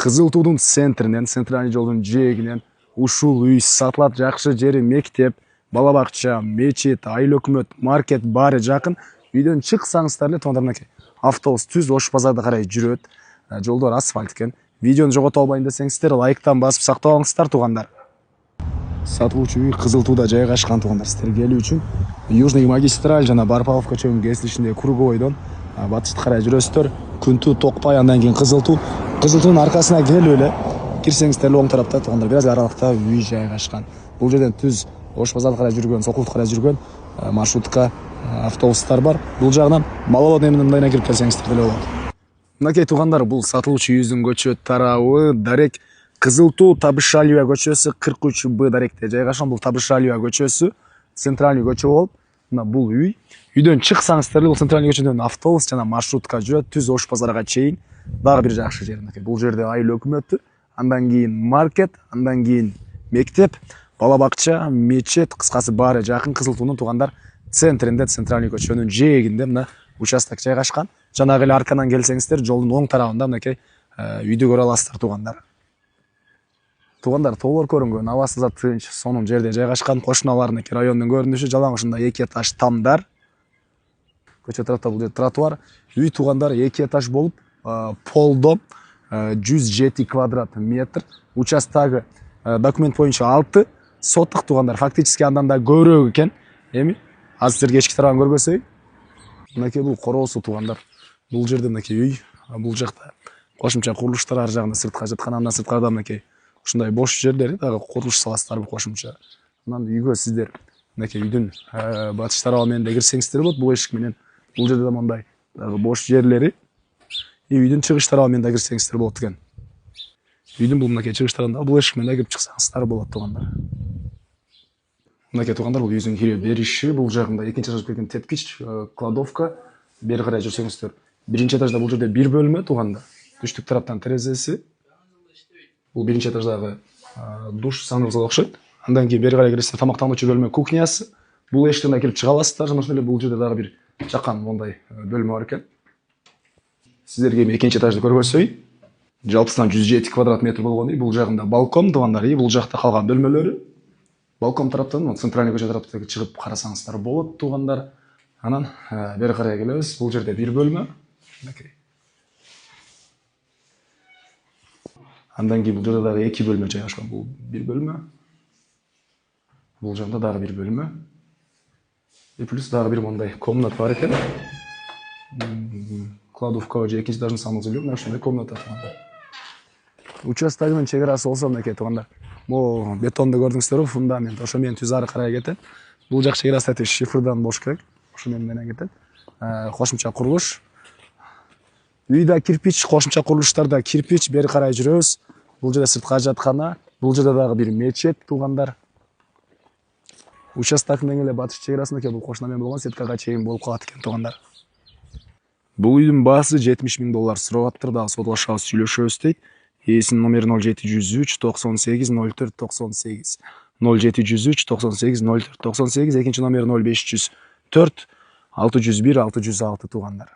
Кызыл Туудун центринен, центральный жолдун жээгинен ушул үй сатылат жакшы жери мектеп, бала бакча, мечит, айыл өкмөт, маркет баары жакын. Үйдөн чыксаңыздар эле туугандар мынакей автобус түз Ош базарды карай жүрөт. Жолдор асфальт экен. Видеону жогото албайын десеңиздер, лайктан басып сактап алыңыздар туугандар. Сатылуучу үй Кызыл Тууда жайгашкан туугандар. Сиздер келүү үчүн Южный магистраль жана Барпалов көчөнүн кесилишинде Круговойдон батышты карай жүрөсүздөр. Күнтүү Токпай, андан кийин Кызыл Туу. Кызыл Туунун аркасына келип эле кирсеңиздер оң тарапта туугандар бир аз аралыкта үй жайгашкан. Бул жерден түз Ош базарды карай жүргөн, Сокулту карай жүргөн маршрутка автобустар бар. Бул жагынан Малова эмнин мындайына кирип келсеңиздер деле болот. Мынакей туугандар, бул сатылуучу үйүбүздүн көчө тарабы дарек Кызыл Туу Табышалиева көчөсү 43Б даректе жайгашкан. Бул Табышалиева көчөсү центральный көчө болуп, мына бул үй. Үйдөн чыксаңыздар бул центральный көчөдөн автобус жана маршрутка жүрөт түз Ош базарга чейин. Дагы бир жакшы жер мынакей. Бул жерде айыл өкмөтү, андан кийин маркет, андан кийин мектеп, бала бакча, мечет, кыскасы баары жакын. Кызыл Туунун туугандар центринде, центральный көчөнүн жээгинде мына участок жайгашкан. Жанагы эле арканан келсеңиздер, жолдун оң тарабында мынакей үйдү көрө аласыздар туугандар. Туугандар, тоолор көрүнгөн, абасы да тынч, сонун жерде жайгашкан. Кошуналарыныкы райондун көрүнүшү, жалаң ушундай 2 этаж тамдар. Көчө тарапта бул жер тротуар. Үй туугандар 2 этаж болуп, полдом 107 квадрат метр. Участогу документ боюнча 6 соток туугандар. Фактически андан да көбүрөөк экен. Эми азыр силерге ички тарабын көргөзөйүн. Мынакей бул короосу туугандар. Бул жерде мынакей үй, бул жакта кошумча курулуштар ар жагында сыртка жаткан. Андан сырткарда мынакей ушундай бош жерлери дагы курулуш саласыздар кошумча. Анан үйгө сиздер мынакей үйдүн батыш тарабы менен да кирсеңиздер болот. Бул эшик менен бул жерде да мындай дагы бош жерлери. Үйдүн чыгыш тарабы менен да кирсеңиздер болот экен. Үйдүн бул мынакей чыгыш тарабында бул эшик менен да кирип чыксаңыздар болот туугандар. Мынакей туугандар, бул үйдүн кире бериши. Бул жагында экинчи этажга келген теткич, кладовка. Бери карай жүрсөңүздөр, биринчи этажда бул жерде бир бөлмө туугандар. Түштүк тараптан терезеси. Бул биринчи этаждагы душ, санузел окшойт. Андан кийин бери карай кирсеңиздер, тамактануучу бөлмө, кухнясы. Бул эшиктен кирип чыга аласыздар. Жана ошондой эле бул жерде дагы бир жакан мондай бөлмө бар экен. Сиздерге эми экинчи этажды көргөзөйүн. Жалпысынан 107 квадрат метр болгон үй. Бул жагында балкон туугандар, бул жакта калган бөлмөлөрү. Балкон тараптан, центральный көчө тараптагы чыгып карасаңыздар болот туугандар. Анан бери карай келебиз. Бул жерде бир бөлмө. Андан кийин бул жерде дагы 2 бөлмө жайгашкан. Бул бир бөлмө. Бул жагында дагы бир бөлмө. Плюс дагы бир мондай комната бар экен. Кладовка же экинчи этаждын санузелу, мына ушундай комната туугандар. Участогунун чек арасы болсо мынакей туугандар. Могу бетонду көрдүңүздөрбү, фундамент. Ошо менен түз ары карай кетет. Бул жак чек арасы шифрдан бош керек. Ошо менен кетет. Кошумча курулуш. Үйдө кирпич, кошумча курулуштарда кирпич, бери карай жүрөбүз. Бул жерде сыртка жаткана, бул жерде дагы бир мечет туугандар. Участок менен эле батыш чек арасында бул кошуна менен болгон сеткага чейин болуп калат экен туугандар. Бул үйдүн баасы $70 000 сурап, дагы содлашабыз, сүйлөшөбүз дейт. Ээсинин номери 0703 98 04 98. 0703 98 04 98, экинчи номери 0504 601 606 туугандар.